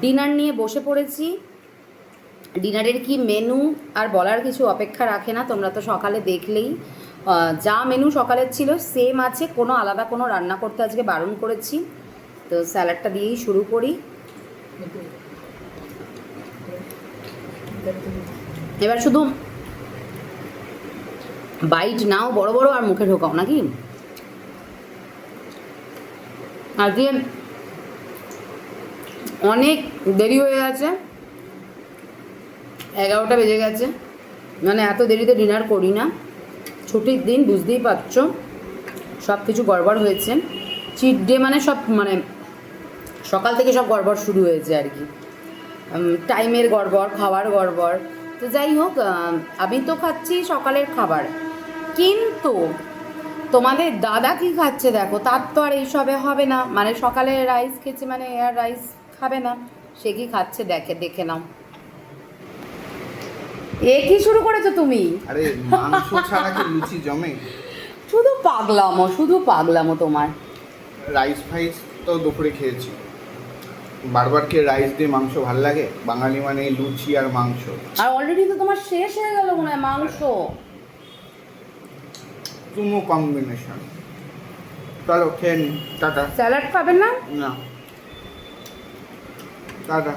Dinner নিয়ে বসে পড়েছি। ডিনারের কি মেনু আর বলার কিছু অপেক্ষা রাখে না, তোমরা তো সকালে দেখলেই যা মেনু সকালের ছিল সেম আছে, কোনো আলাদা কোনো রান্না করতে আজকে বারণ করেছি। তো স্যালাডটা দিয়েই শুরু করি। এবার শুধু বাইট নাও বড় বড় আর মুখে ঢোকাও নাকি। আজকে অনেক দেরি হয়ে গেছে, 11টা বেজে গেছে। মানে এত দেরিতে ডিনার করি না, ছুটির দিন বুঝতেই পারছো, সব কিছু গড়বড় হয়েছে। চিট ডে মানে সব মানে সকাল থেকে সব গড়বড় শুরু হয়েছে আর কি, টাইমের গড়বড়, খাওয়ার গড়বড়। তো যাই হোক, আমি তো খাচ্ছি সকালের খাবার, কিন্তু তোমাদের দাদা কি খাচ্ছে দেখো, তার তো আর এইসবে হবে না। মানে সকালে রাইস খেয়েছে মানে আর রাইস খাবে না, সে কি খাচ্ছে দেখে নাও। এ কি শুরু করেছো তুমি? আরে মাংস ছাড়া কি লুচি জমে? শুধু পাগলামো তোমার। রাইস ফাইস তো দুপুরে খেয়েছি, বারবার কি রাইস দিয়ে মাংস ভাল লাগে? বাঙালি মানে লুচি আর মাংস। আর অলরেডি তো তোমার শেষ হয়ে গেল মনে হয় মাংস। তুমো কম্বিনেশন। চলো খেয়ে নি, টাটা। স্যালাড খাবে না? না, টাটা।